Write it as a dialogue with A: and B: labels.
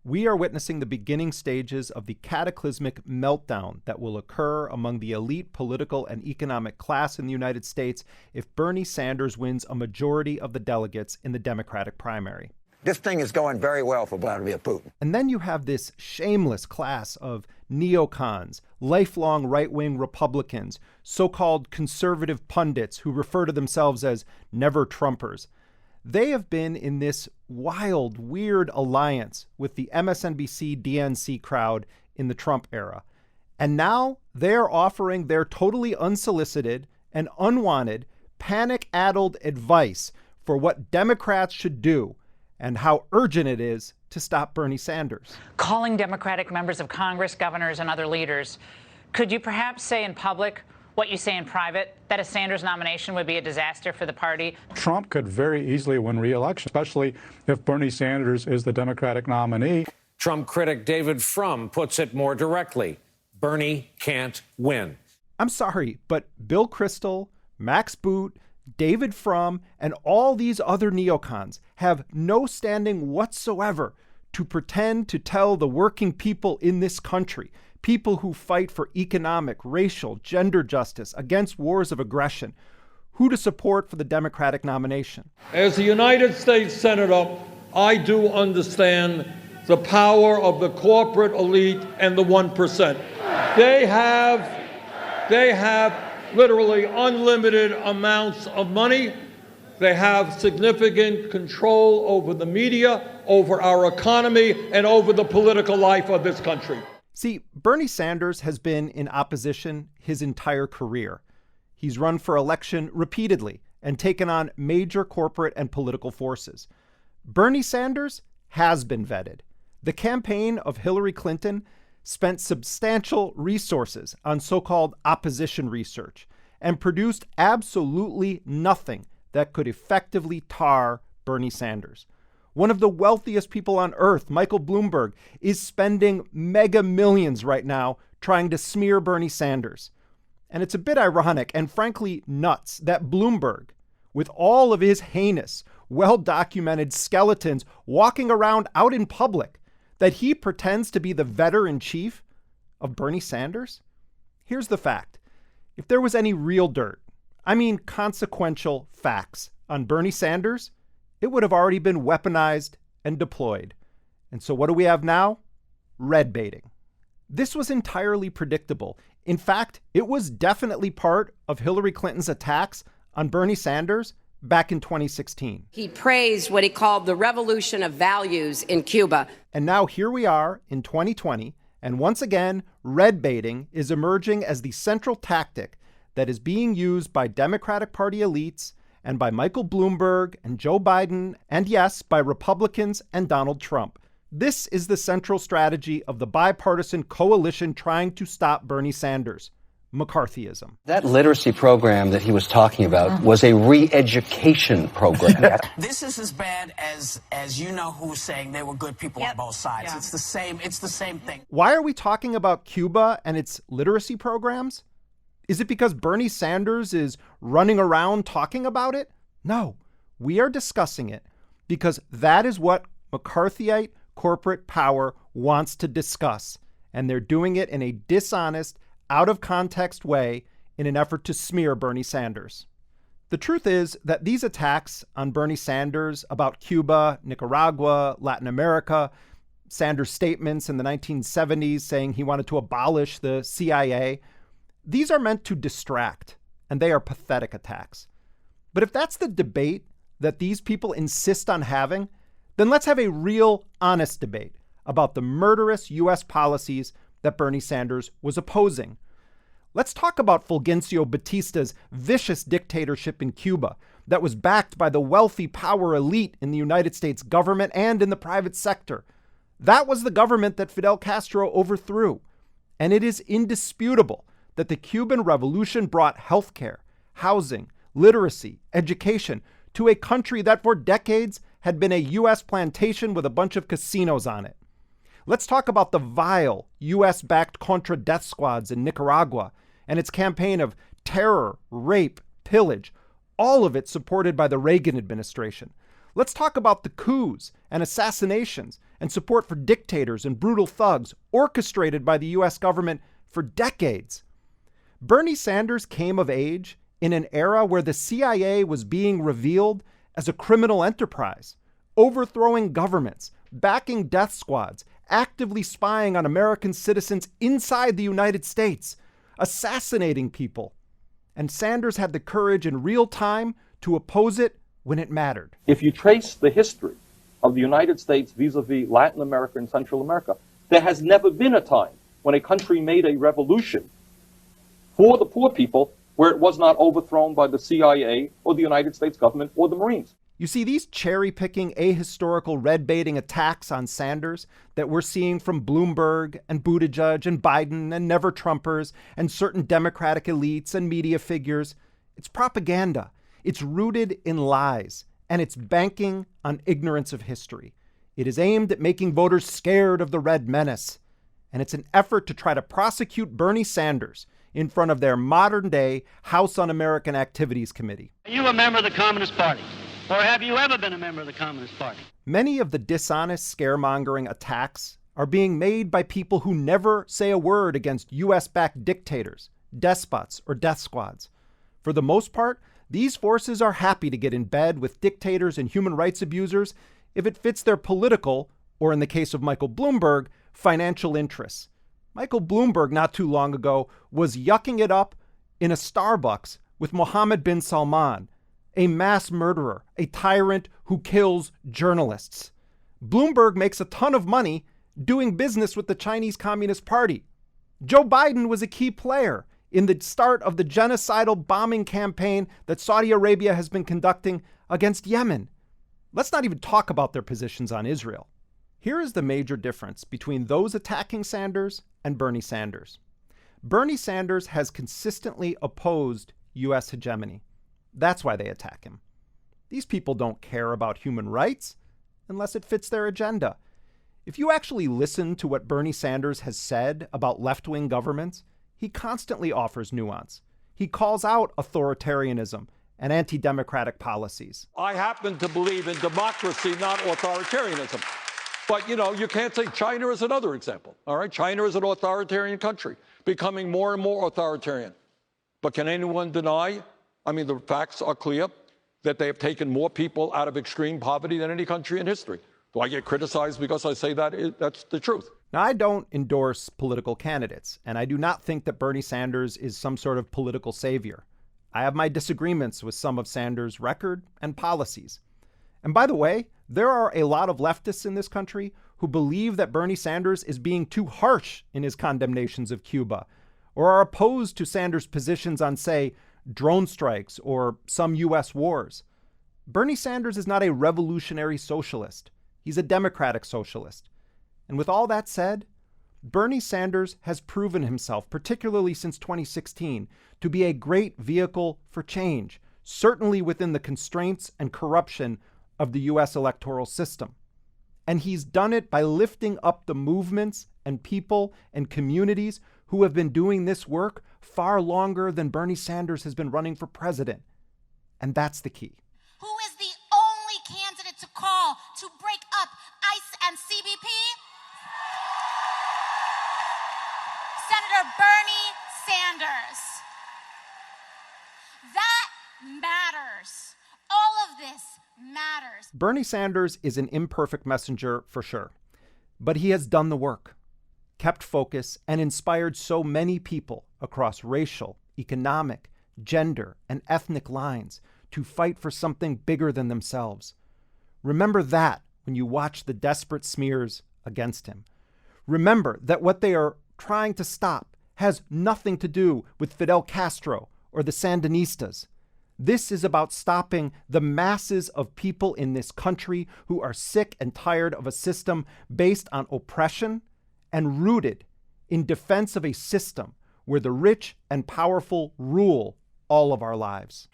A: We are witnessing the beginning stages of the cataclysmic meltdown that will occur among the elite political and economic class in the United States if Bernie Sanders wins a majority of the delegates in the Democratic primary.
B: This thing is going very well for Vladimir Putin.
A: And then you have this shameless class of neocons, lifelong right-wing Republicans, so-called conservative pundits who refer to themselves as never-Trumpers. They have been in this wild, weird alliance with the MSNBC DNC crowd in the Trump era. And now they are offering their totally unsolicited and unwanted, panic-addled advice for what Democrats should do and how urgent it is to stop Bernie Sanders.
C: Calling Democratic members of Congress, governors, and other leaders, could you perhaps say in public what you say in private, that a Sanders nomination would be a disaster for the party?
D: Trump could very easily win re-election, especially if Bernie Sanders is the Democratic nominee.
E: Trump critic David Frum puts it more directly. Bernie can't win.
A: I'm sorry, but Bill Kristol, Max Boot, David Frum, and all these other neocons have no standing whatsoever to pretend to tell the working people in this country, people who fight for economic, racial, gender justice against wars of aggression, who to support for the Democratic nomination.
F: As a United States Senator, I do understand the power of the corporate elite and the 1%. They have literally unlimited amounts of money. They have significant control over the media, over our economy, and over the political life of this country.
A: See, Bernie Sanders has been in opposition his entire career. He's run for election repeatedly and taken on major corporate and political forces. Bernie Sanders has been vetted. The campaign of Hillary Clinton spent substantial resources on so-called opposition research and produced absolutely nothing that could effectively tar Bernie Sanders. One of the wealthiest people on earth, Michael Bloomberg, is spending mega millions right now trying to smear Bernie Sanders. And it's a bit ironic and frankly nuts that Bloomberg, with all of his heinous, well-documented skeletons walking around out in public, that he pretends to be the veteran-in-chief of Bernie Sanders? Here's the fact. If there was any real dirt, I mean consequential facts on Bernie Sanders, it would have already been weaponized and deployed. And so what do we have now? Red baiting. This was entirely predictable. In fact, it was definitely part of Hillary Clinton's attacks on Bernie Sanders back in 2016.
G: He praised what he called the revolution of values in Cuba.
A: And now here we are in 2020, and once again, red baiting is emerging as the central tactic that is being used by Democratic Party elites and by Michael Bloomberg and Joe Biden, and yes, by Republicans and Donald Trump. This is the central strategy of the bipartisan coalition trying to stop Bernie Sanders: McCarthyism.
H: That literacy program that he was talking about was a re-education program.
I: This is as bad as you know who's saying they were good people on both sides. Yeah. It's the same thing.
A: Why are we talking about Cuba and its literacy programs? Is it because Bernie Sanders is running around talking about it? No, we are discussing it because that is what McCarthyite corporate power wants to discuss. And they're doing it in a dishonest, out-of-context way in an effort to smear Bernie Sanders. The truth is that these attacks on Bernie Sanders about Cuba, Nicaragua, Latin America, Sanders' statements in the 1970s saying he wanted to abolish the CIA, these are meant to distract, and they are pathetic attacks. But if that's the debate that these people insist on having, then let's have a real, honest debate about the murderous U.S. policies that Bernie Sanders was opposing. Let's talk about Fulgencio Batista's vicious dictatorship in Cuba that was backed by the wealthy power elite in the United States government and in the private sector. That was the government that Fidel Castro overthrew. And it is indisputable that the Cuban Revolution brought healthcare, housing, literacy, education to a country that for decades had been a U.S. plantation with a bunch of casinos on it. Let's talk about the vile U.S.-backed Contra death squads in Nicaragua and its campaign of terror, rape, pillage, all of it supported by the Reagan administration. Let's talk about the coups and assassinations and support for dictators and brutal thugs orchestrated by the U.S. government for decades. Bernie Sanders came of age in an era where the CIA was being revealed as a criminal enterprise, overthrowing governments, backing death squads, actively spying on American citizens inside the United States, assassinating people. And Sanders had the courage in real time to oppose it when it mattered.
J: If you trace the history of the United States vis-a-vis Latin America and Central America, there has never been a time when a country made a revolution for the poor people where it was not overthrown by the CIA or the United States government or the Marines.
A: You see, these cherry-picking, ahistorical, red-baiting attacks on Sanders that we're seeing from Bloomberg and Buttigieg and Biden and never-Trumpers and certain Democratic elites and media figures, it's propaganda. It's rooted in lies, and it's banking on ignorance of history. It is aimed at making voters scared of the red menace, and it's an effort to try to prosecute Bernie Sanders in front of their modern-day House Un-American Activities Committee.
K: Are you a member of the Communist Party? Or have you ever been a member of the Communist Party?
A: Many of the dishonest scaremongering attacks are being made by people who never say a word against U.S.-backed dictators, despots, or death squads. For the most part, these forces are happy to get in bed with dictators and human rights abusers if it fits their political, or in the case of Michael Bloomberg, financial interests. Michael Bloomberg, not too long ago, was yucking it up in a Starbucks with Mohammed bin Salman, a mass murderer, a tyrant who kills journalists. Bloomberg makes a ton of money doing business with the Chinese Communist Party. Joe Biden was a key player in the start of the genocidal bombing campaign that Saudi Arabia has been conducting against Yemen. Let's not even talk about their positions on Israel. Here is the major difference between those attacking Sanders and Bernie Sanders. Bernie Sanders has consistently opposed U.S. hegemony. That's why they attack him. These people don't care about human rights unless it fits their agenda. If you actually listen to what Bernie Sanders has said about left-wing governments, he constantly offers nuance. He calls out authoritarianism and anti-democratic policies.
F: I happen to believe in democracy, not authoritarianism. But, you can't say China is another example, all right? China is an authoritarian country, becoming more and more authoritarian. But can anyone deny, the facts are clear, that they have taken more people out of extreme poverty than any country in history. Do I get criticized because I say that? That's the truth.
A: Now, I don't endorse political candidates, and I do not think that Bernie Sanders is some sort of political savior. I have my disagreements with some of Sanders' record and policies. And by the way, there are a lot of leftists in this country who believe that Bernie Sanders is being too harsh in his condemnations of Cuba, or are opposed to Sanders' positions on, say, drone strikes or some U.S. wars. Bernie Sanders is not a revolutionary socialist. He's a democratic socialist. And with all that said, Bernie Sanders has proven himself, particularly since 2016, to be a great vehicle for change, certainly within the constraints and corruption of the U.S. electoral system. And he's done it by lifting up the movements and people and communities who have been doing this work far longer than Bernie Sanders has been running for president. And that's the key.
L: Who is the only candidate to call to break up ICE and CBP? Senator Bernie Sanders. That matters. All of this matters.
A: Bernie Sanders is an imperfect messenger for sure, but he has done the work, kept focus, and inspired so many people across racial, economic, gender, and ethnic lines to fight for something bigger than themselves. Remember that when you watch the desperate smears against him. Remember that what they are trying to stop has nothing to do with Fidel Castro or the Sandinistas. This is about stopping the masses of people in this country who are sick and tired of a system based on oppression and rooted in defense of a system where the rich and powerful rule all of our lives.